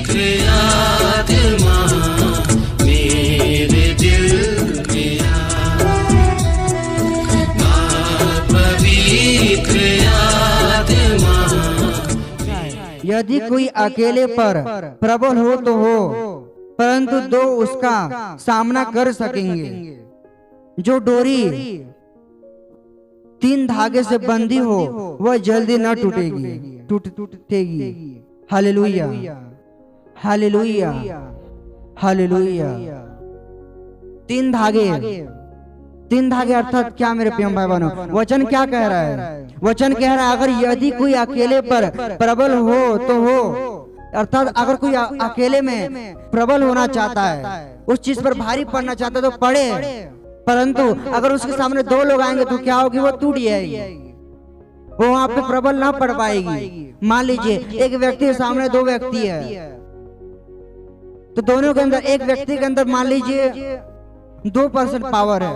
आत्मा मेरे दिल में पवित्र आत्मा। यदि कोई अकेले पर प्रबल हो तो हो, परंतु दो उसका सामना कर सकेंगे। जो डोरी 3 धागे से बंधी हो वह जल्दी न टूटेगी। Hallelujah, hallelujah, hallelujah. 3 धागे अर्थात क्या मेरे प्रिय भाई बहनों? वचन क्या कह रहा है? वचन कह रहा है अगर यदि कोई अकेले पर प्रबल हो तो हो, अर्थात अगर कोई अकेले में प्रबल होना चाहता है, उस चीज पर भारी पड़ना चाहता है तो पड़े, परंतु अगर उसके सामने 2 लोग आएंगे तो क्या होगी? वो टूट जाएगी, वो वहां पे प्रबल ना पड़ पाएगी। मान लीजिए एक व्यक्ति के सामने 2 व्यक्ति है, तो दोनों के अंदर, एक व्यक्ति के अंदर मान लीजिए 2% पावर है,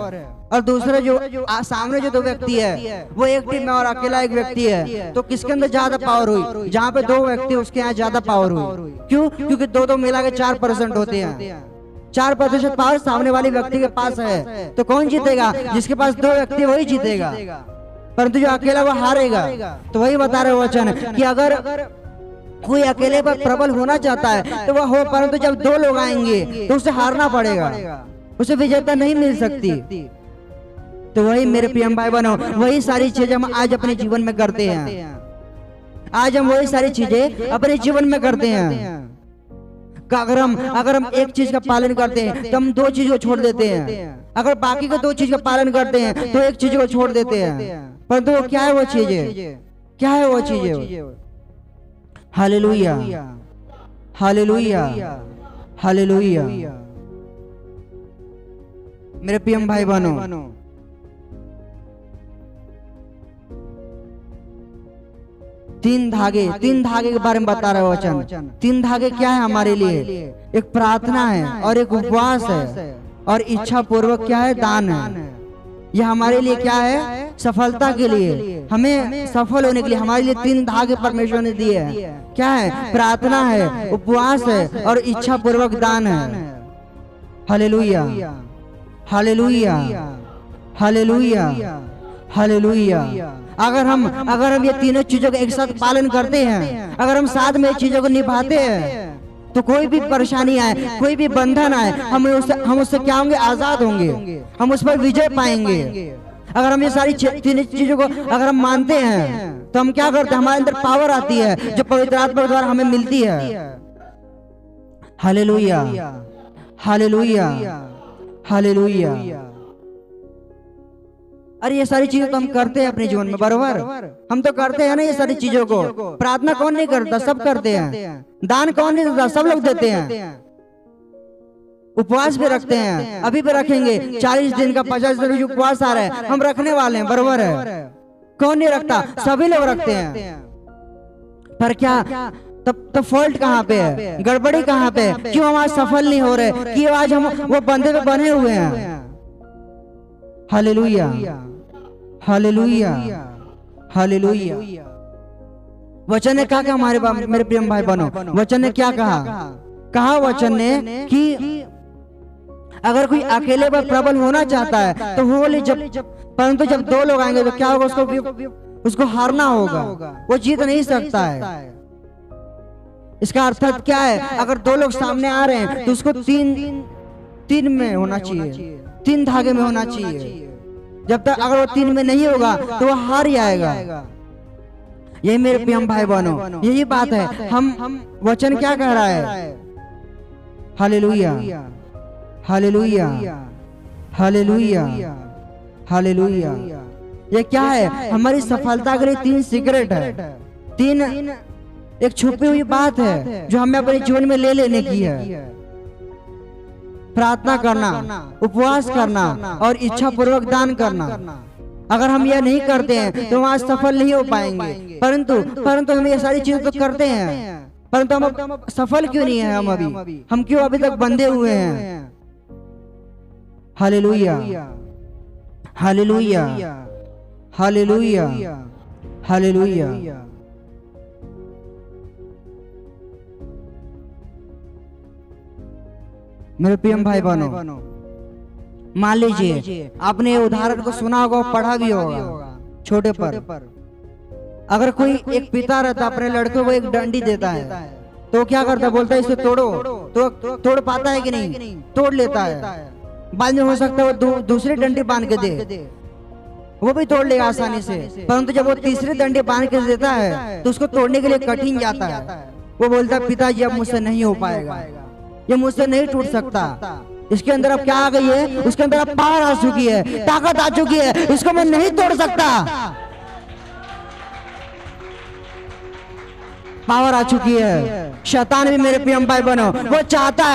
और दूसरे जो सामने जो 2 व्यक्ति है वो एक टीम में और अकेला एक व्यक्ति है, तो किसके अंदर ज्यादा पावर हुई? जहाँ पे 2 व्यक्ति उसके यहाँ ज्यादा पावर हुई। क्यों? क्योंकि दो मिला के 4% होते हैं। 4% पावर सामने वाले व्यक्ति के पास है, तो कौन जीतेगा? जिसके पास 2 व्यक्ति वही जीतेगा, परंतु जो अकेला वो हारेगा। तो वही बता रहे वचन कि अगर कोई अकेले पर प्रबल होना चाहता है तो वह हो, परंतु जब 2 लोग आएंगे तो उसे हारना पड़ेगा, उसे विजेता नहीं मिल सकती। तो वही मेरे प्रिय भाई बहनों, वही सारी चीजें हम आज अपने जीवन में करते हैं। आज हम वही सारी चीजें अपने जीवन में करते हैं। अगर हम एक चीज का पालन करते हैं तो हम 2 चीज को छोड़ देते हैं। अगर बाकी के 2 चीज का पालन करते हैं तो एक चीज को छोड़ देते हैं। परंतु वो क्या है? वो चीजें क्या है? वो चीजें हालेलुया, हालेलुया, हालेलुया। मेरे प्रिय भाई बहनों, तीन धागे के बारे में बता रहे वचन। 3 धागे क्या है हमारे लिए? एक प्रार्थना है और एक उपवास है और इच्छा पूर्वक क्या है? दान है। यह हमारे लिए क्या है? सफलता के लिए, हमें सफल होने के लिए हमारे लिए 3 धागे परमेश्वर ने दिए हैं। क्या है? प्रार्थना है, उपवास है और इच्छा पूर्वक दान है। Hallelujah, hallelujah, hallelujah, hallelujah. अगर हम ये तीनों चीजों का एक साथ पालन करते हैं, अगर हम साथ में चीजों को निभाते हैं, तो कोई भी परेशानी आए, कोई भी बंधन आए, हम उससे क्या होंगे? आजाद होंगे, हम उस पर विजय पाएंगे। अगर हम ये सारी 3 चीजों को अगर हम मानते हैं तो हम क्या करते हैं? हमारे अंदर पावर आती है जो पवित्र आत्मा द्वारा हमें मिलती है। Hallelujah, hallelujah, hallelujah. अरे ये सारी चीजें तो हम करते हैं अपने जीवन में, बरोबर? हम तो करते हैं ना ये सारी चीजों को। प्रार्थना कौन नहीं करता? सब करते हैं। दान कौन नहीं देता? सब लोग देते हैं। उपवास भी रखते हैं, अभी भी रखेंगे। 40 दिन का 50 दिन का उपवास आ रहा है, हम रखने वाले हैं, बरोबर है? कौन नहीं रखता? सभी लोग रखते हैं। पर क्या तब फॉल्ट कहाँ पे है? गड़बड़ी कहाँ पे है? क्यों हम आज सफल नहीं हो रहे? क्यों आज हम वो बंधे पे बने हुए हैं? Hallelujah, hallelujah, hallelujah. वचन ने क्या कहा हमारे मेरे प्रिय भाई बहनों? वचन ने क्या कहा वचन ने कि अगर कोई अकेले पर प्रबल होना चाहता है तो हो ले, परंतु जब 2 लोग आएंगे तो क्या होगा? उसको हारना होगा, वो जीत नहीं सकता है। इसका अर्थ क्या है? अगर 2 लोग सामने आ रहे हैं तो उसको 3 में होना चाहिए, 3 धागे में होना चाहिए। जब तक अगर वो 3 में नहीं होगा तो वो हार जाएगा। यही मेरे प्रिय भाई बहनों, यही बात है। हम वचन क्या कह रहा है? Hallelujah, hallelujah, hallelujah, hallelujah. ये क्या है? हमारी सफलता के लिए 3 सीक्रेट है, 3 एक छुपी हुई बात है जो हमें अपने जीवन में ले लेने की है। प्रार्थना करना, उपवास करना और इच्छा पूर्वक दान करना। अगर हम यह नहीं करते हैं तो हम आज सफल नहीं हो पाएंगे। परंतु हम ये सारी चीजें तो करते हैं, परंतु हम सफल क्यों नहीं है? हम क्यों अभी तक बंधे हुए हैं? Hallelujah, hallelujah, hallelujah, hallelujah. मेरे प्रियम भाई बहनों, मान लीजिए आपने ये उदाहरण को सुना होगा, पढ़ा भी होगा छोटे पर। अगर कोई एक पिता रहता अपने लड़के को एक डंडी देता है तो क्या करता है, बोलता है इसे तोड़ो, तो तोड़ पाता है कि नहीं? तोड़ लेता है। बाद में हो सकता है वो दूसरी डंडी बांध के दे, वो भी तोड़ लेगा आसानी से। परंतु जब वो तीसरी डंडी बांध के देता है तो उसको तोड़ने के लिए कठिन जाता है। वो बोलता है पिताजी अब मुझसे नहीं हो पाएगा, ये मुझसे नहीं टूट सकता। इसके अंदर अब क्या आ गई है, उसके अंदर अब पावर आ चुकी है, ताकत आ चुकी है, इसको मैं नहीं तोड़ सकता। पावर आ चुकी है। शैतान भी मेरे प्रिय भाई बनो, वो चाहता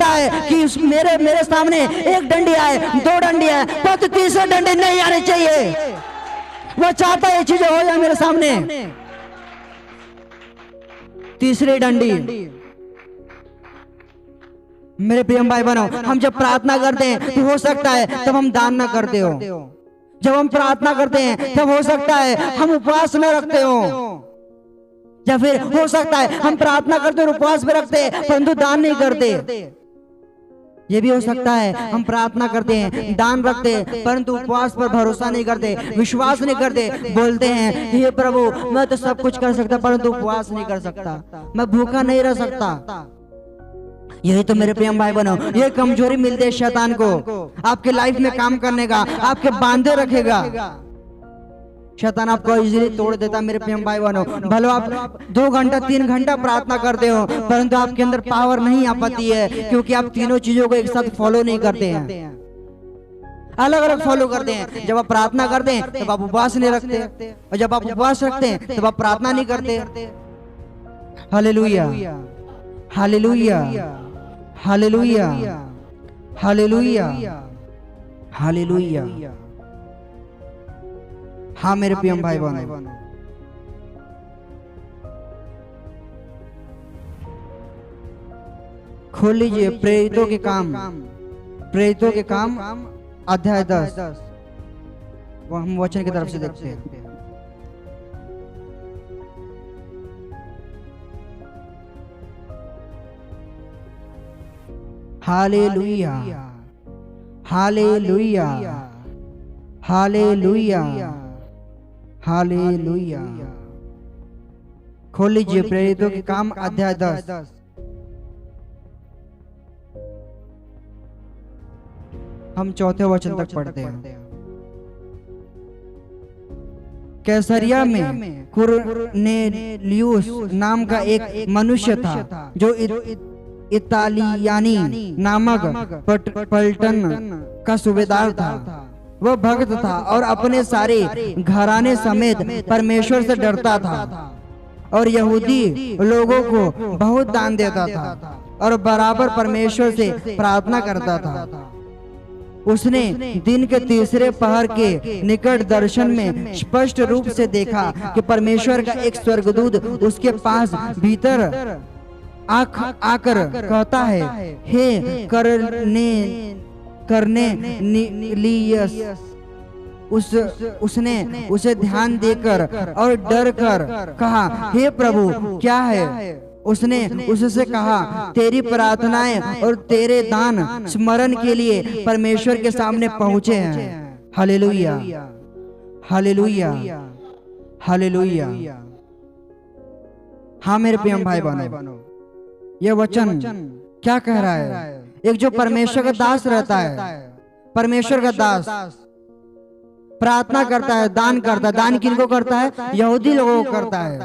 है कि मेरे सामने एक डंडी आए, दो डंडी आए, पर तीसरा डंडी नहीं आनी चाहिए। वो चाहता है ये चीजें हो जाए मेरे सामने। तीसरी डंडी, मेरे प्रिय भाई बनो, हम जब प्रार्थना करते हैं तो हो सकता है तब हम दान ना करते हो। जब हम प्रार्थना करते हैं तब हो सकता है हम उपवास में रखते हो, या फिर हो सकता है हम प्रार्थना करते और उपवास में रखते हैं परंतु दान नहीं करते। ये भी हो सकता है हम प्रार्थना करते हैं, दान रखते हैं, परंतु उपवास पर भरोसा नहीं करते, विश्वास नहीं करते। बोलते हैं हे प्रभु मैं तो सब कुछ कर सकता परंतु उपवास नहीं कर सकता, मैं भूखा नहीं रह सकता। यही तो मेरे प्रिय भाई बनो, ये कमजोरी मिलती है शैतान को आपके लाइफ में काम करने का, आपके बांधे रखेगा। शैतान आपको इजीली तोड़ देता मेरे प्रिय भाई बहनों। भले आप 2 घंटा 3 घंटा प्रार्थना करते हो परंतु आपके अंदर पावर नहीं आ पाती है, क्योंकि आप तीनों चीजों को एक साथ फॉलो नहीं करते हैं, अलग अलग फॉलो करते हैं। जब आप प्रार्थना करते हैं तब आप उपवास नहीं रखते, और जब आप उपवास रखते हैं तब आप प्रार्थना नहीं करते। Hallelujah, hallelujah, hallelujah, hallelujah, hallelujah. हाँ मेरे प्रिय भाई बहनों, खोल लीजिए प्रेरितों के काम, प्रेरितों के काम अध्याय 10। वो हम वचन की तरफ से देखते हैं। Hallelujah, hallelujah, hallelujah, hallelujah. खोल लीजिए प्रेरितों के काम अध्याय 10। हम चौथे वचन तक पढ़ते हैं। कैसरिया में कुरनेलियुस नाम का एक मनुष्य था जो इतालियानी नामक पलटन का सूबेदार था। वह भक्त था और अपने सारे घराने समेत परमेश्वर से डरता था और यहूदी लोगों को बहुत दान देता था और बराबर परमेश्वर से प्रार्थना करता था। उसने दिन के तीसरे पहर के निकट दर्शन में स्पष्ट रूप से देखा कि परमेश्वर का एक स्वर्गदूत उसके पास भीतर आकर कहता है, हे कर्नेलियस। उसने उसे ध्यान देकर और डर कर कहा, हे प्रभु क्या है? उसने उससे कहा, तेरी प्रार्थनाएं और तेरे दान स्मरण के लिए परमेश्वर के सामने पहुंचे हैं। Hallelujah, hallelujah, hallelujah. हाँ मेरे प्रिय भाई बहनों, यह वचन क्या कह रहा है? एक जो परमेश्वर का दास रहता है, परमेश्वर का दास प्रार्थना करता है, दान करता है। दान किनको करता है? यहूदी लोगों को करता है।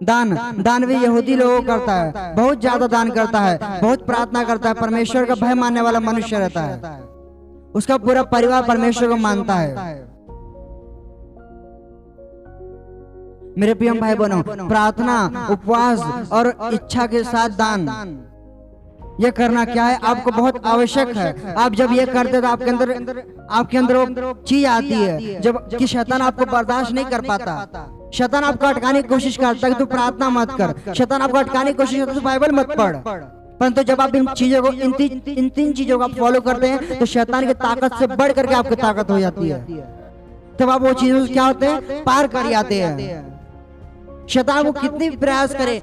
दान भी यहूदी लोगों को करता है, बहुत ज्यादा दान करता है, बहुत प्रार्थना करता है, परमेश्वर का भय मानने वाला मनुष्य रहता है। उसका पूरा परिवार परमेश्वर को मानता है। मेरे प्रिय भाई बहनों, प्रार्थना, उपवास और इच्छा के साथ दान, ये करना क्या है? आपको बहुत आवश्यक है। आप जब ये करते तो आपके अंदर वो चीज आती है जब कि शैतान आपको बर्दाश्त नहीं कर पाता। शैतान आपको अटकाने की कोशिश करता है कि तू प्रार्थना मत कर। शैतान आपको अटकाने की कोशिश करता है तू बाइबल मत पढ़। परंतु जब आप इन चीजों को, इन 3 चीजों को आप फॉलो करते हैं तो शैतान की ताकत से बढ़ करके आपकी ताकत हो जाती है। तब आप वो चीजों से क्या होते हैं? पार कर जाते हैं। शैतान वो कितनी भी प्रयास करे,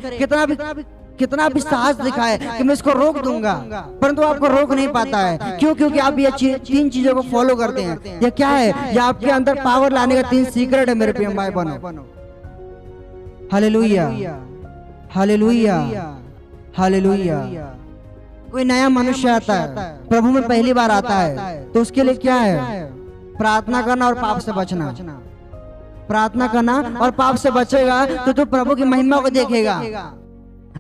कितना भी साहस दिखाए कि मैं इसको रोक दूंगा, परंतु आपको रोक नहीं पाता है। क्यों? क्योंकि आप ये तीन चीजों को फॉलो करते हैं। ये क्या है? ये आपके अंदर पावर लाने का 3 सीक्रेट है मेरे प्रिय भाई बहनों। Hallelujah, hallelujah, hallelujah. कोई नया मनुष्य आता है, प्रभु में पहली बार आता है, तो उसके लिए क्या है? प्रार्थना करना और पाप से बचना। प्रार्थना करना और पाप से बचेगा तो तू प्रभु की महिमा को देखेगा।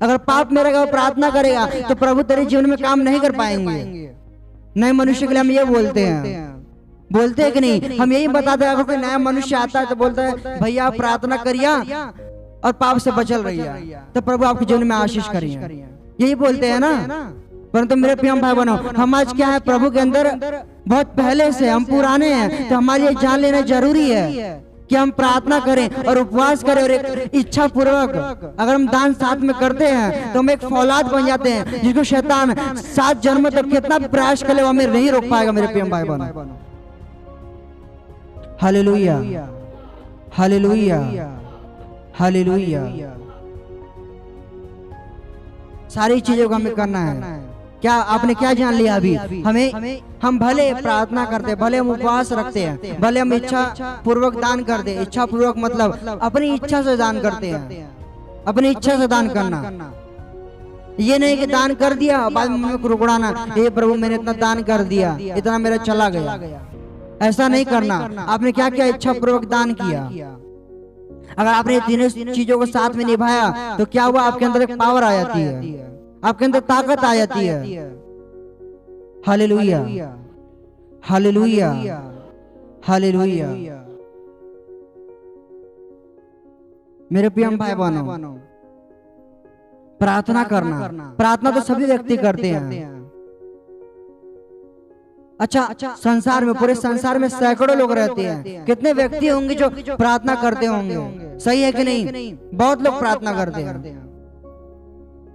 अगर पाप में रहेगा और प्रार्थना करेगा तो प्रभु तेरे जीवन में काम नहीं कर पाएंगे। नए मनुष्य के लिए हम ये बोलते हैं कि नहीं? हम यही बताते हैं, अगर कोई नया मनुष्य आता है तो बोलता है भैया आप प्रार्थना करिए और पाप से बचल रहिए, तो प्रभु आपके जीवन में आशीष करिए। यही बोलते हैं ना। परंतु मेरे प्रिय भाई बहनों, हम आज क्या है? प्रभु के अंदर बहुत पहले से हम पुराने हैं, तो हमारे लिए जान लेना जरूरी है कि हम प्रार्थना करें और उपवास करें और एक इच्छा पूर्वक अगर हम दान साथ में करते हैं तो हम एक फौलाद बन जाते हैं, जिसको शैतान 7 जन्म तक कितना भी प्रयास करे वो हमें नहीं रोक पाएगा। मेरे प्रिय भाई बहनों, हालेलुया, हालेलुया, हालेलुया। सारी चीजों को हमें करना है। क्या आपने क्या जान लिया अभी? हम भले प्रार्थना करते, भले हम उपवास रखते हैं, भले हम इच्छा पूर्वक दान करते। इच्छा पूर्वक मतलब अपनी इच्छा से दान करते हैं, अपनी इच्छा से दान करना। ये नहीं कि दान कर दिया बाद में रुकड़ाना, हे प्रभु मैंने इतना दान कर दिया, इतना मेरा चला गया। ऐसा नहीं करना। आपने क्या किया? इच्छा पूर्वक दान किया। अगर आपने तीनों चीजों को साथ में निभाया तो क्या हुआ? आपके अंदर एक पावर आ जाती है, आपके अंदर ताकत आ जाती है। Hallelujah, hallelujah, hallelujah. मेरे प्रिय भाई बहनों, प्रार्थना करना, प्रार्थना तो सभी व्यक्ति करते हैं। अच्छा, संसार में, पूरे संसार में सैकड़ों लोग रहते हैं। कितने व्यक्ति होंगे जो प्रार्थना करते होंगे? सही है कि नहीं? बहुत लोग प्रार्थना करते हैं,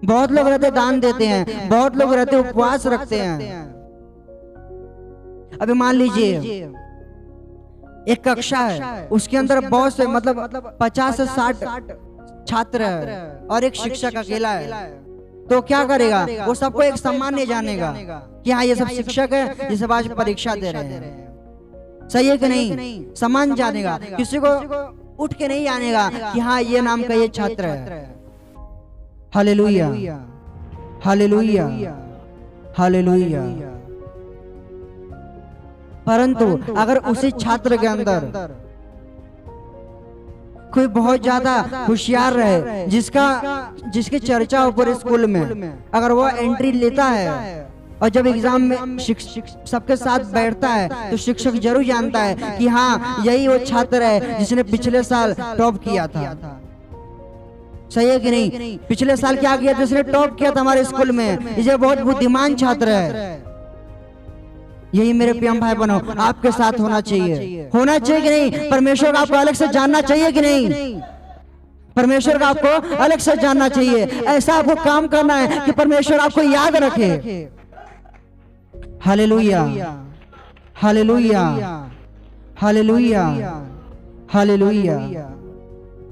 बहुत लोग रहते दान देते हैं, बहुत लोग रहते उपवास रखते हैं। अभी मान लीजिए एक कक्षा है, उसके अंदर बहुत से मतलब 50 से 60 छात्र है और एक शिक्षक अकेला है, तो क्या करेगा? वो सबको एक सम्मान नहीं जानेगा कि हाँ ये सब शिक्षक है, ये सब आज परीक्षा दे रहे हैं। सही है कि नहीं? सम्मान जानेगा, किसी को उठ के नहीं जानेगा कि हाँ ये नाम का ये छात्र है। Hallelujah, hallelujah, hallelujah. परंतु अगर उसी छात्र के अंदर कोई बहुत ज्यादा होशियार रहे, जिसकी चर्चा हो पूरे स्कूल में, अगर वो एंट्री लेता है और जब एग्जाम में सबके साथ बैठता है तो शिक्षक जरूर जानता है कि हाँ यही वो छात्र है जिसने पिछले साल टॉप किया था। सही है कि नहीं? पिछले साल क्या किया था? जिसने टॉप किया था हमारे स्कूल में, ये बहुत बुद्धिमान छात्र है। यही मेरे प्रिय भाई बहनों आपके साथ होना चाहिए। होना चाहिए कि नहीं? परमेश्वर को आपको अलग से जानना चाहिए कि नहीं? परमेश्वर को आपको अलग से जानना चाहिए। ऐसा आपको काम करना है कि परमेश्वर आपको याद रखे। Hallelujah, hallelujah, hallelujah, hallelujah.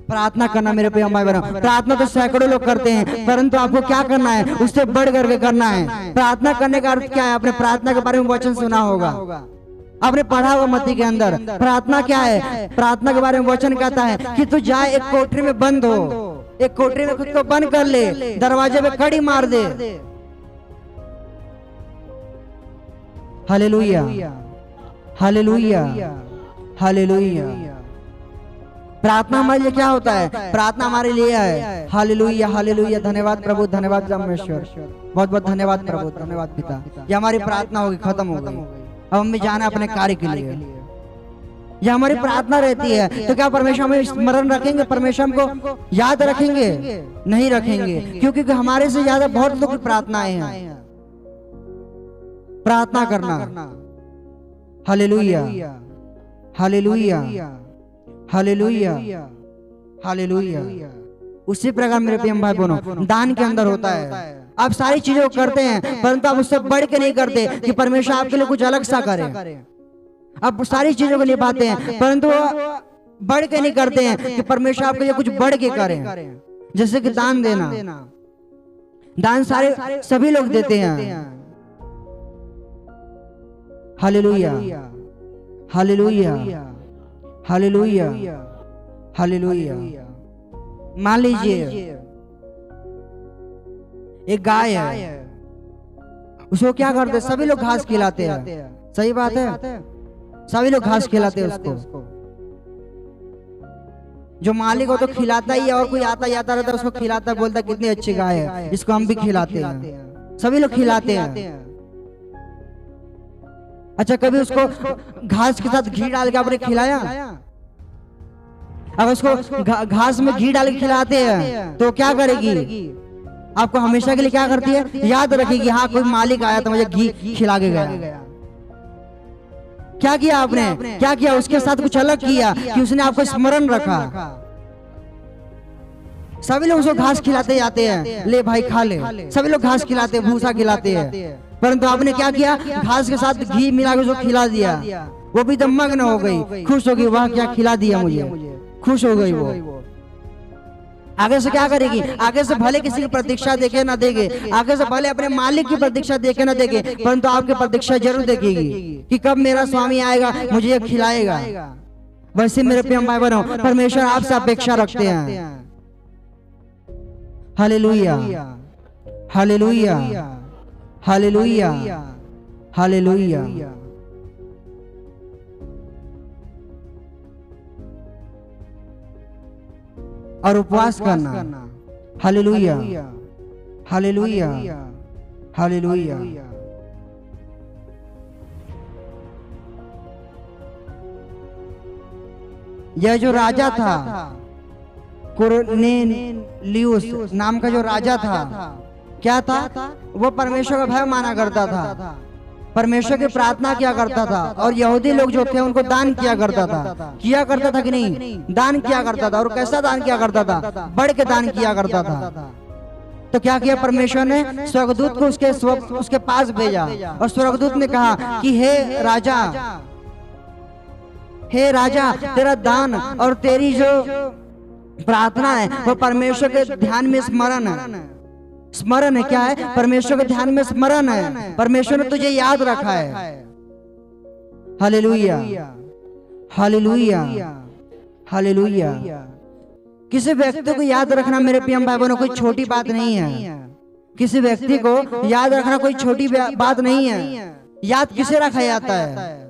प्रार्थना करना मेरे प्रिय भाई बहनों, प्रार्थना तो सैकड़ों लोग करते हैं, परंतु आपको क्या करना है? उससे बढ़ करके करना है। प्रार्थना करने का अर्थ क्या है? आपने प्रार्थना के बारे में वचन सुना होगा, आपने पढ़ा होगा मत्ती के अंदर। प्रार्थना क्या है? प्रार्थना के बारे में वचन कहता है कि तू जाए एक कोठरी में बंद हो, एक कोठरी में खुद को बंद कर ले, दरवाजे पे कड़ी मार दे। Hallelujah, hallelujah, hallelujah. प्रार्थना हमारे लिए क्या होता है? प्रार्थना हमारे लिए है। Hallelujah, hallelujah. धन्यवाद प्रभु, धन्यवाद परमेश्वर, बहुत बहुत धन्यवाद प्रभु, धन्यवाद पिता। ये हमारी प्रार्थना होगी, खत्म हो गई। अब हमें जाना अपने कार्य के लिए। ये हमारी प्रार्थना रहती है, तो क्या परमेश्वर हमें स्मरण रखेंगे? परमेश्वर हमको याद रखेंगे? नहीं रखेंगे, क्योंकि हमारे से ज्यादा बहुत लोग की प्रार्थनाएं हैं। प्रार्थना करना, हालेलुया, हालेलुया, हालेलुया, हालेलुया। उसी प्रकार मेरे प्रिय भाई बहनों दान के अंदर होता है। आप सारी चीजों को करते हैं, परंतु आप उससे बढ़ के नहीं करते कि परमेश्वर आपके लिए कुछ अलग सा करे। आप सारी चीजों को निभाते हैं, परंतु बढ़ के नहीं करते हैं कि परमेश्वर आपके लिए कुछ बढ़ के करे। जैसे कि दान देना, दान सारे सभी लोग देते हैं। Hallelujah, hallelujah, hallelujah, hallelujah. मान लीजिए एक गाय है, उसको क्या करते हैं? सभी लोग घास खिलाते हैं। सही बात है, सभी लोग घास खिलाते हैं उसको। जो मालिक हो तो खिलाता ही है, और कोई आता जाता रहता है उसको खिलाता, बोलता कितनी अच्छी गाय है, इसको हम भी खिलाते हैं। सभी लोग खिलाते हैं। अच्छा, कभी उसको घास के साथ घी डाल के आपने खिलाया? अगर उसको घास में घी डाल के खिलाते हैं तो क्या करेगी? आपको हमेशा के लिए क्या करती है? याद रखेगी, हाँ कोई मालिक आया तो मुझे घी खिला के गया। क्या किया आपने? क्या किया? उसके साथ कुछ अलग किया कि उसने आपको स्मरण रखा। सभी लोग उसको घास खिलाते जाते हैं, ले भाई खा ले। सभी लोग घास खिलाते हैं, भूसा खिलाते हैं, परंतु आपने क्या किया? घास के साथ घी मिला के उसको खिला दिया। वो भी मग्न हो गई, खुश हो गई, वाह क्या खिला दिया मुझे, खुश हो गई वो। आगे से क्या करेगी? आगे से भले किसी की प्रतीक्षा देखे ना देखे, आगे से भले अपने मालिक की प्रतीक्षा देखे ना देखे, परंतु आपकी प्रतीक्षा जरूर देखेगी कि कब मेरा स्वामी आएगा, मुझे ये खिलाएगा। वैसे मेरे प्रिय भाई बहनों, परमेश्वर आपसे अपेक्षा रखते हैं। Hallelujah, hallelujah, hallelujah, hallelujah. और उपवास करना। Hallelujah, hallelujah, hallelujah. यह जो राजा था, कुरनेलियुस नाम का जो राजा था, क्या था? वो परमेश्वर का भय माना करता था, परमेश्वर की प्रार्थना किया करता था, और यहूदी लोग जो थे उनको दान किया करता था। किया करता था कि नहीं? दान किया करता था। और कैसा दान किया करता था? बढ़ के दान किया करता था। तो क्या किया परमेश्वर ने? स्वर्गदूत को उसके पास भेजा, और स्वर्गदूत ने कहा कि हे राजा, हे राजा, तेरा दान और तेरी जो प्रार्थना है वो परमेश्वर के ध्यान में स्मरण है। स्मरण है, क्या है? परमेश्वर के ध्यान में स्मरण है। परमेश्वर ने तुझे याद रखा है। Hallelujah, hallelujah, hallelujah. किसी व्यक्ति को याद रखना मेरे प्रिय भाई बहनों कोई छोटी बात नहीं है। किसी व्यक्ति को याद रखना कोई छोटी बात नहीं है। याद किसे रखा जाता है?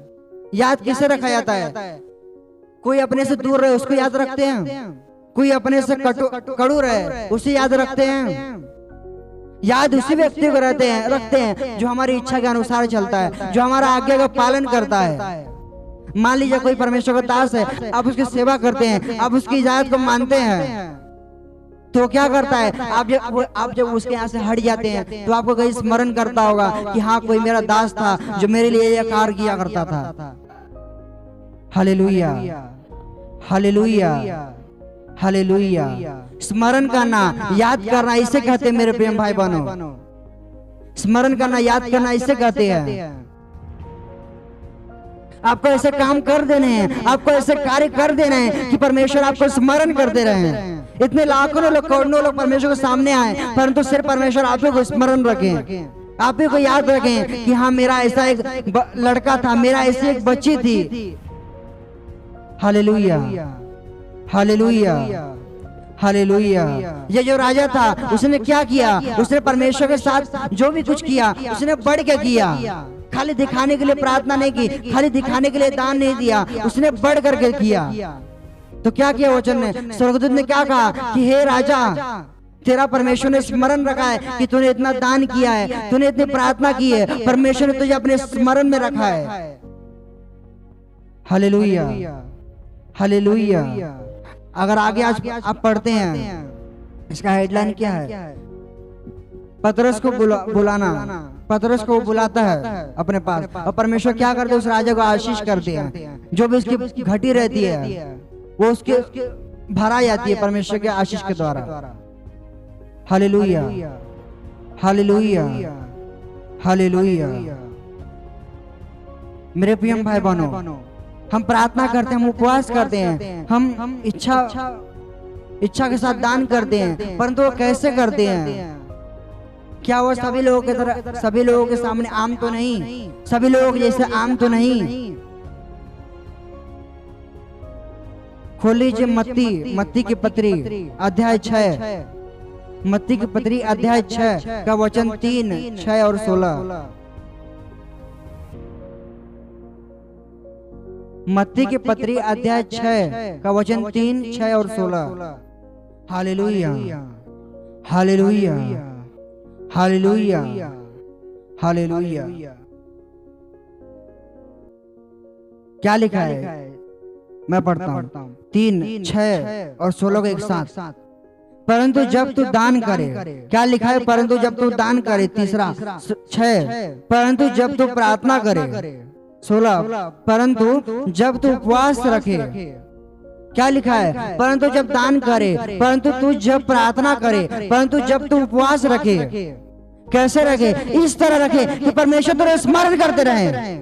याद किसे रखा जाता है? कोई अपने से दूर रहे उसको याद रखते हैं, कोई अपने से कड़ू रहे उसे याद रखते हैं। याद उसी व्यक्ति को रखते हैं जो हमारी इच्छा के अनुसार चलता है, जो हमारा आज्ञा का पालन करता है। मान लीजिए कोई परमेश्वर का दास है, आप उसकी सेवा करते हैं, आप उसकी इजाजत को मानते हैं, तो क्या करता है? आप जब उसके यहाँ से हट जाते हैं तो आपको कहीं स्मरण करता होगा कि हाँ कोई मेरा दास था जो मेरे लिए यह कार्य किया करता था। Hallelujah, hallelujah, hallelujah. स्मरण करना, याद करना, इसे कहते हैं मेरे प्रेम भाई बहनों। स्मरण करना, याद करना, इसे कहते हैं। आपको ऐसे काम कर देने हैं, आपको ऐसे कार्य कर देने हैं कि परमेश्वर आपको स्मरण करते रहे। इतने लाखों लोग, करोड़ों लोग परमेश्वर के सामने आए, परंतु सिर्फ परमेश्वर आप ही को स्मरण रखें, आप ही को याद रखें कि हाँ मेरा ऐसा एक लड़का था, मेरा ऐसी एक बच्ची थी। Hallelujah, hallelujah, hallelujah. ये जो राजा था उसने क्या किया? उसने परमेश्वर के साथ जो भी कुछ किया उसने बढ़ के किया। खाली दिखाने के लिए प्रार्थना नहीं की, खाली दिखाने के लिए दान नहीं दिया, उसने बढ़ करके किया। तो क्या किया वचन ने? स्वर्गदूत ने क्या कहा कि हे राजा, तेरा परमेश्वर ने स्मरण रखा है कि तूने इतना दान किया है, तूने इतनी प्रार्थना की है, परमेश्वर ने तुझे अपने स्मरण में रखा है। Hallelujah, hallelujah. अगर आगे आज आप पढ़ते हैं, इसका हेडलाइन क्या है? पतरस को बुलाना। पतरस को बुलाता है अपने पास, और परमेश्वर क्या करते हैं? उस राजा को आशीष करते हैं। जो भी उसकी घटी रहती है वो उसके भरा जाती है परमेश्वर के आशीष के द्वारा। Hallelujah, hallelujah, hallelujah. मेरे प्रिय भाई बहनों, हम प्रार्थना करते हैं, हम उपवास करते हैं, हम इच्छा के साथ दान करते हैं, परंतु वो कैसे करते हैं? क्या वो सभी लोगों की तरह, सभी लोगों के सामने आम तो नहीं, सभी लोग जैसे आम तो नहीं। खोल लीजिए मत्ती की पत्री अध्याय 6, मत्ती की पत्री अध्याय 6 का वचन 3, 6 और 16। मत्ती की पत्री अध्याय 6 का वचन 3, 6 और 16। Hallelujah, hallelujah, hallelujah, hallelujah. क्या लिखा है? मैं पढ़ता हूँ 3, 6 और 16 को एक साथ। परंतु जब तू दान करे, क्या लिखा है? परंतु जब तू दान करे। तीसरा 6, परंतु जब तू प्रार्थना करे। 16, परंतु जब तू उपवास रखे। क्या लिखा है? परंतु जब दान करे, परंतु तू जब प्रार्थना करे, परंतु जब तू उपवास रखे। कैसे रखे? इस तरह रखे कि परमेश्वर तुझे स्मरण करते रहे।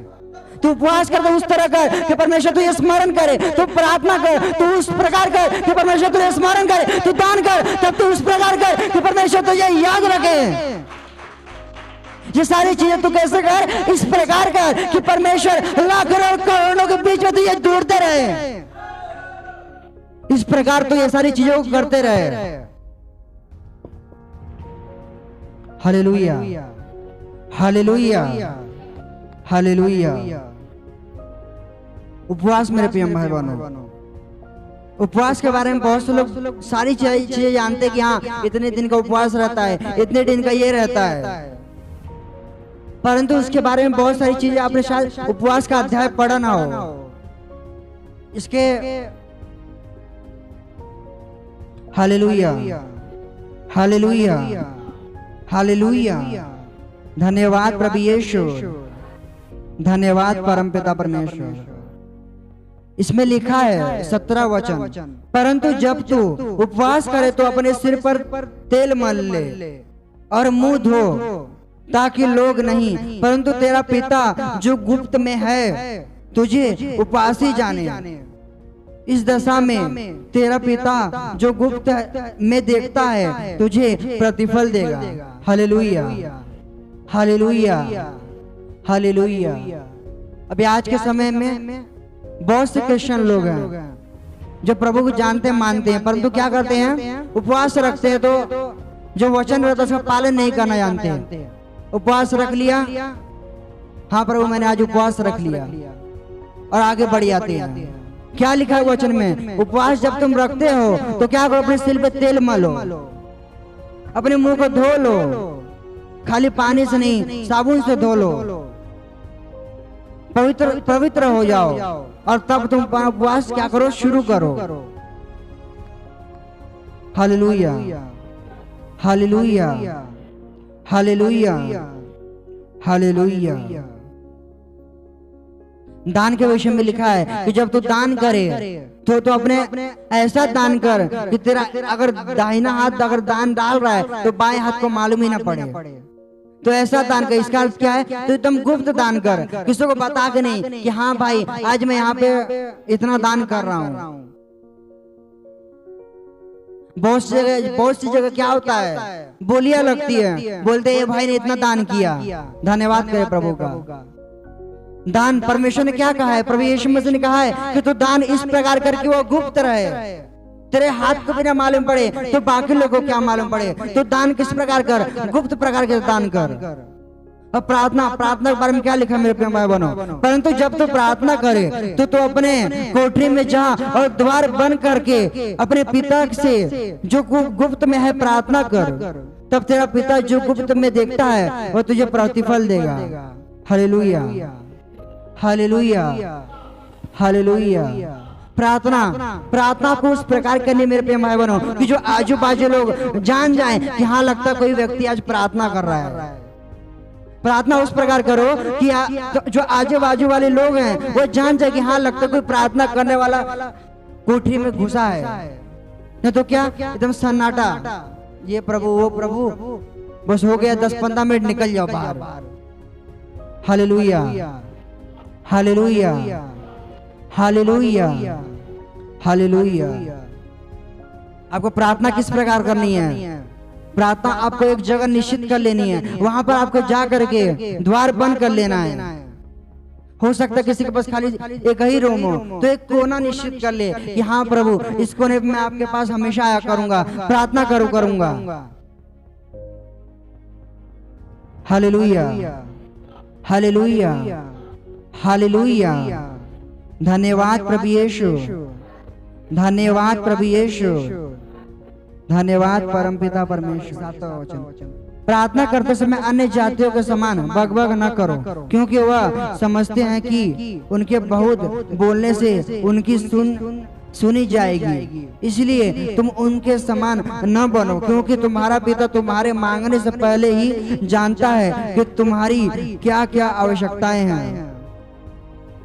तू उपवास कर तो उस तरह कर कि परमेश्वर तुझे स्मरण करे। तू प्रार्थना कर तो उस प्रकार कर कि परमेश्वर तुझे स्मरण करे। तू दान कर तब तू उस प्रकार कर कि परमेश्वर तुझे याद रखे। ये सारी चीजें तू कैसे कर? इस प्रकार कर कि परमेश्वर लाखों और करोड़ों के बीच में तुझे ढूंढते रहे। इस प्रकार तो ये सारी चीजों को करते रहे। Hallelujah, hallelujah, hallelujah. उपवास मेरे प्रिय भाई बहनों, उपवास के बारे में बहुत से लोग सारी चीजें जानते हैं कि हाँ इतने दिन का उपवास रहता है, इतने दिन का ये रहता है, परंतु उसके बारे में बहुत सारी चीजें आपने शायद उपवास का अध्याय पढ़ा ना हो। इसके हालेलुया, हालेलुया, हालेलुया। धन्यवाद प्रभु यीशु, धन्यवाद परमपिता परमेश्वर। इसमें लिखा है 17 वचन, परंतु जब तू उपवास करे तो अपने सिर पर तेल मल ले और मुंह धो, ताकि लोग नहीं परंतु तेरा पिता जो गुप्त में है तुझे उपवासी जाने। इस दशा में तेरा पिता जो गुप्त में देखता है तुझे प्रतिफल देगा। Hallelujah, hallelujah, hallelujah. अभी आज के समय में बहुत से क्रिश्चियन लोग हैं जो प्रभु को जानते मानते हैं, परंतु क्या करते हैं? उपवास रखते हैं तो जो वचन रहता है उसका पालन नहीं करना जानते हैं। उपवास रख लिया, हाँ प्रभु मैंने आज उपवास रख लिया, और आगे बढ़ जाते हैं। क्या लिखा है वचन में? उपवास जब तुम रखते हो तो क्या करो? अपने सिर पे तेल मलो, अपने मुंह को धो लो, खाली पानी से नहीं साबुन से धो लो, पवित्र पवित्र हो जाओ, और तब तुम उपवास क्या करो? शुरू करो। Hallelujah, hallelujah, hallelujah, hallelujah. दान के विषय में लिखा है कि जब तू दान करे तो अपने ऐसा दान कर कि तेरा अगर दाहिना हाथ अगर दान डाल रहा है तो बाएं हाथ को मालूम ही ना पड़े। तो ऐसा दान कर। इसका अर्थ क्या है? तो एकदम गुप्त दान कर, किसी को बता के नहीं कि हाँ भाई आज मैं यहाँ पे इतना दान कर रहा हूँ। बहुत सी जगह क्या होता है? बोलियां लगती है, बोलते ये भाई ने इतना दान किया, धन्यवाद करे प्रभु का। दान परमेश्वर ने क्या कहा है? प्रभु यीशु मसीह ने कहा है कि तू दान इस प्रकार करके वो गुप्त रहे, तेरे हाथ को भी ना मालूम पड़े तो बाकी लोगों को क्या मालूम पड़े। तो दान किस प्रकार कर? गुप्त प्रकार के दान कर। अब प्रार्थना के बारे में क्या लिखा है मेरे प्रिय भाई बहनों? परंतु जब तू प्रार्थना करे तो अपने कोठरी में जा और द्वार बंद करके अपने पिता से जो गुप्त में है प्रार्थना कर, तब तेरा पिता जो गुप्त में देखता है वह तुझे प्रतिफल देगा। Hallelujah, hallelujah, hallelujah. प्रार्थना को उस प्रकार करनी मेरे प्रिय भाई बहनों कि जो आजू बाजू लोग जान जाएं कि हाँ लगता कोई व्यक्ति आज प्रार्थना कर रहा है। प्रार्थना उस प्रकार करो कि जो आजू बाजू वाले लोग हैं वो जान जाए कि हाँ लगता कोई प्रार्थना करने वाला कोठरी में घुसा है। नहीं तो क्या एकदम सन्नाटा, ये प्रभु वो प्रभु, बस हो गया 10-15 मिनट निकल जाओ बाहर। Hallelujah, hallelujah, hallelujah, hallelujah. आपको प्रार्थना किस प्रकार करनी है? प्रार्थना आपको एक जगह निश्चित कर लेनी है, वहां पर आपको जा करके द्वार बंद कर लेना है। हो सकता है किसी के पास खाली एक ही रूम हो, तो एक कोना निश्चित कर ले कि हाँ प्रभु, इस कोने में मैं आपके पास हमेशा आया करूंगा, प्रार्थना करूंगा। Hallelujah, hallelujah, hallelujah. धन्यवाद प्रभु यीशु, धन्यवाद प्रभु यीशु, धन्यवाद परमपिता परमेश्वर। प्रार्थना करते समय अन्य जातियों के समान बकबक न करो, क्योंकि वह समझते हैं कि उनके बहुत बोलने से उनकी सुनी जाएगी। इसलिए तुम उनके समान न बनो, क्योंकि तुम्हारा पिता तुम्हारे मांगने से पहले ही जानता है कि तुम्हारी क्या क्या आवश्यकताएं हैं।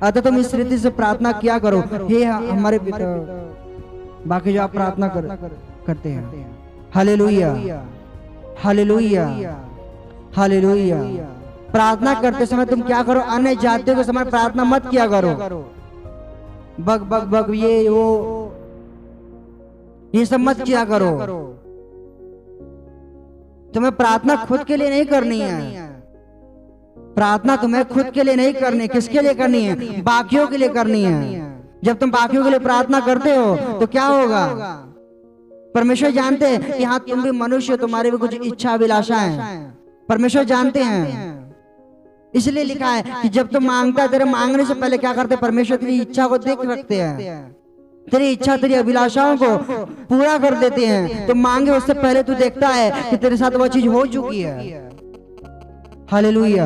अतः तुम इस रीति से प्रार्थना किया करो, हे हमारे पिता। बाकी जो आप प्रार्थना करते हैं, हालेलुया, हालेलुया, हालेलुया। प्रार्थना करते समय तुम क्या करो, अन्य जातियों के समान प्रार्थना मत किया करो। बग बग बग ये सब मत किया करो। तुम्हें प्रार्थना खुद के लिए नहीं करनी है। प्रार्थना तुम्हें खुद के लिए नहीं करनी, किसके लिए करनी है? बाकियों के लिए करनी है। जब तुम बाकियों के लिए प्रार्थना करते हो तो क्या होगा? परमेश्वर जानते हैं कि हाँ तुम भी मनुष्य, तुम्हारी भी कुछ इच्छा अभिलाषा है। परमेश्वर जानते हैं, इसलिए लिखा है कि जब तुम मांगता है, तेरे मांगने से पहले क्या करते? परमेश्वर तेरी इच्छा को देख रखते हैं, तेरी इच्छा तेरी अभिलाषाओं को पूरा कर देते हैं। तो मांगे उससे पहले तू देखता है कि तेरे साथ वो चीज हो चुकी है। Hallelujah,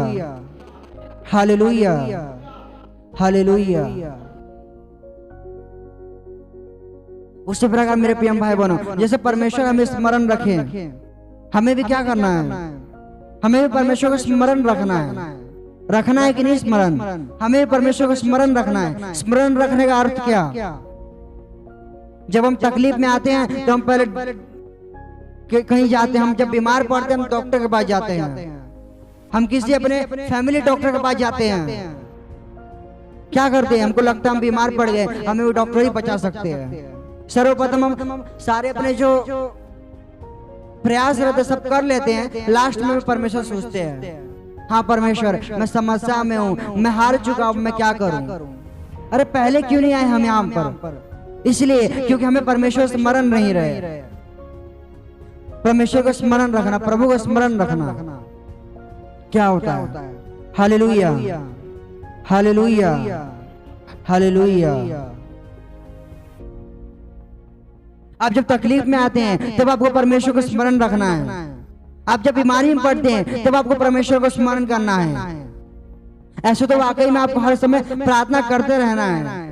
hallelujah, hallelujah. उसी प्रकार मेरे प्रिय भाई बहनों, जैसे परमेश्वर हमें स्मरण रखे, हमें भी क्या करना है? हमें भी परमेश्वर को स्मरण रखना है। रखना है कि नहीं स्मरण? हमें परमेश्वर को स्मरण रखना है। स्मरण रखने का अर्थ क्या? जब हम तकलीफ में आते हैं तो हम पहले कहीं जाते हैं। हम जब बीमार पड़ते हैं हम डॉक्टर के पास जाते हैं। हम किसी अपने फैमिली डॉक्टर के पास जाते हैं। क्या करते हैं? हमको लगता है हम बीमार पड़ गए, हमें वो डॉक्टर ही बचा सकते हैं। सर्वप्रथम हम सारे अपने जो प्रयास रहते सब कर लेते हैं। लास्ट में परमेश्वर सोचते हैं, हाँ परमेश्वर मैं समस्या में हूँ, मैं हार चुका हूँ, मैं क्या करूँ? अरे पहले क्यों नहीं आए हम यहाँ पर? इसलिए क्योंकि हमें परमेश्वर स्मरण नहीं रहे। परमेश्वर को स्मरण रखना, प्रभु को स्मरण रखना क्या होता है? Hallelujah, hallelujah, hallelujah. आप जब तकलीफ में आते हैं तब आपको परमेश्वर को स्मरण रखना है। आप जब बीमारी में पड़ते हैं तब आपको परमेश्वर को स्मरण करना है। ऐसे तो वाकई में आपको हर समय प्रार्थना करते रहना है,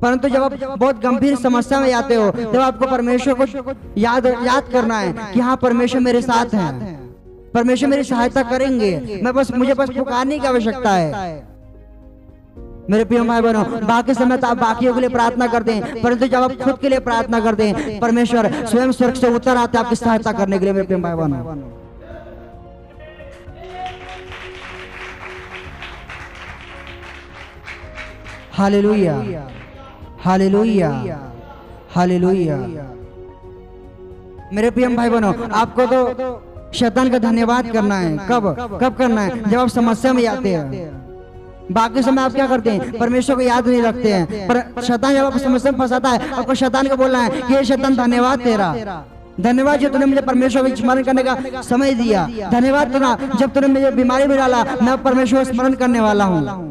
परंतु जब आप बहुत गंभीर समस्या में आते हो तब आपको परमेश्वर को याद करना है कि हाँ परमेश्वर मेरे साथ है, परमेश्वर मेरी सहायता करेंगे। मुझे बस पुकारने की आवश्यकता है। मेरे प्रिय भाई बहनों, बाकी समय तो आप बाकियों के लिए प्रार्थना करते हैं, परंतु जब आप खुद के लिए प्रार्थना करते हैं परमेश्वर स्वयं स्वर्ग से उतर आते हैं आपकी सहायता करने के लिए। मेरे प्रिय भाई बहनों, हालेलुया, हालेलुया, हालेलुया। मेरे प्रिय भाई बहनों, आपको तो शैतान का धन्यवाद करना है। कब करना है? जब आप समस्या में आते हैं। बाकी समय आप क्या करते हैं? परमेश्वर को याद नहीं रखते हैं। पर शैतान जब आपको समस्या में फंसाता है, आपको शैतान को बोलना है कि ये शैतान धन्यवाद तेरा, धन्यवाद जो तूने मुझे परमेश्वर को स्मरण करने का समय दिया। धन्यवाद तेरा जब तूने मुझे बीमारी में डाला, मैं परमेश्वर को स्मरण करने वाला हूँ।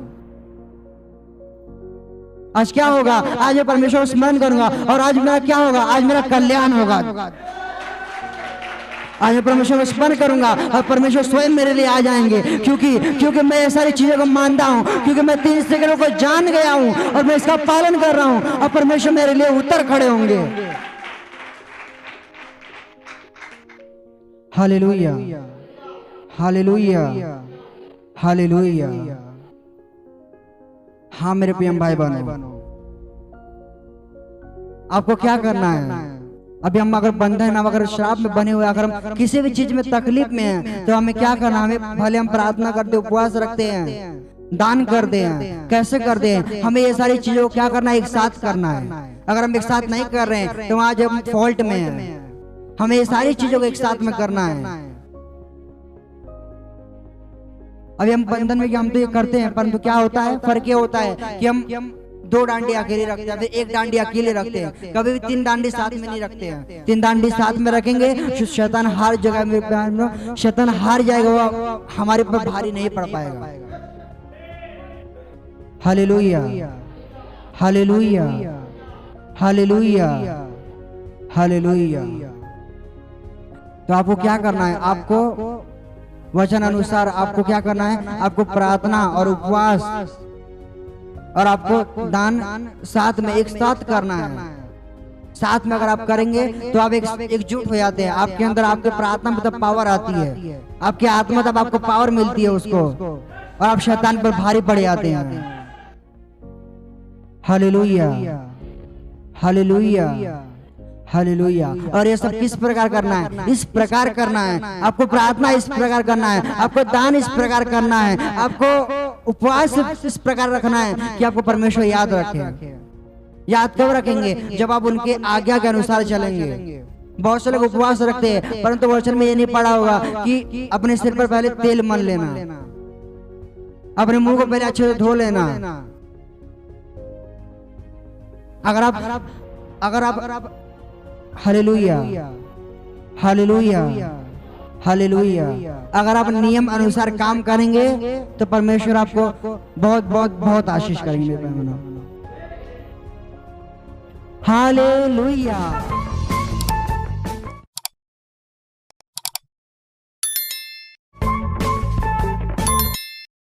आज क्या होगा? आज मैं परमेश्वर को स्मरण करूंगा और आज मेरा क्या होगा? आज मेरा कल्याण होगा। आज मैं परमेश्वर को स्मरण करूंगा और परमेश्वर स्वयं मेरे लिए आ जाएंगे, क्योंकि मैं ये सारी चीजों को मानता हूं, क्योंकि मैं 3 सेकंडों को जान गया हूं और मैं इसका पालन कर रहा हूं और परमेश्वर मेरे लिए उतर खड़े होंगे। Hallelujah, hallelujah, hallelujah. हाँ मेरे प्रिय भाई बहनों, आपको क्या करना है? अभी हम अगर बंधन, हम अगर श्राप में बने हुए, अगर हम किसी भी चीज में तकलीफ में हैं, तो हमें क्या करना? हमें भले हम प्रार्थना करते, उपवास रखते हैं, दान करते हैं, कैसे करते हैं, हमें ये सारी चीजों को क्या करना है? एक साथ करना है। अगर हम एक साथ नहीं कर रहे हैं तो आज हम फॉल्ट में हैं। हमें ये सारी चीजों को एक साथ में करना है। अभी हम बंधन में हम तो ये करते हैं, परंतु क्या होता है, फर्क ये होता है कि हम 2 डांडी अकेले रखते हैं, फिर 1 डांडी अकेले रखते हैं, कभी भी 3 डांडी साथ में नहीं रखते हैं। 3 डांडी साथ में रखेंगे तो शैतान हर जगह में, शैतान हार जाएगा, वो हमारे पर भारी नहीं पड़ पाएगा। Hallelujah, hallelujah, hallelujah, hallelujah. तो आपको क्या करना है, आपको वचन अनुसार आपको क्या करना है, आपको प्रार्थना और उपवास और आपको दान साथ में एक साथ करना है। साथ में अगर आप करेंगे तो आप एकजुट हो जाते हैं। आपके अंदर आपके प्रार्थना में तब पावर आती है, आपकी आत्मा तब आपको पावर मिलती है उसको, और आप शैतान पर भारी पड़ जाते हैं। Hallelujah, hallelujah, hallelujah. और ये सब किस प्रकार करना है, इस प्रकार करना है। आपको प्रार्थना इस प्रकार करना है, आपको दान इस प्रकार करना है, आपको उपवास इस प्रकार रखना है कि आपको परमेश्वर याद रखे। याद कब रखेंगे, जब आप उनके आज्ञा के अनुसार चलेंगे। बहुत से लोग उपवास रखते हैं, परंतु वचन में ये नहीं पढ़ा होगा कि अपने सिर पर पहले तेल मल लेना, अपने मुंह को पहले अच्छे से धो लेना। अगर आप हालेलुया, हालेलुया, हालेलुया, अगर आप नियम अनुसार काम करेंगे तो परमेश्वर आपको बहुत बहुत बहुत आशीष करेंगे। हालेलुया।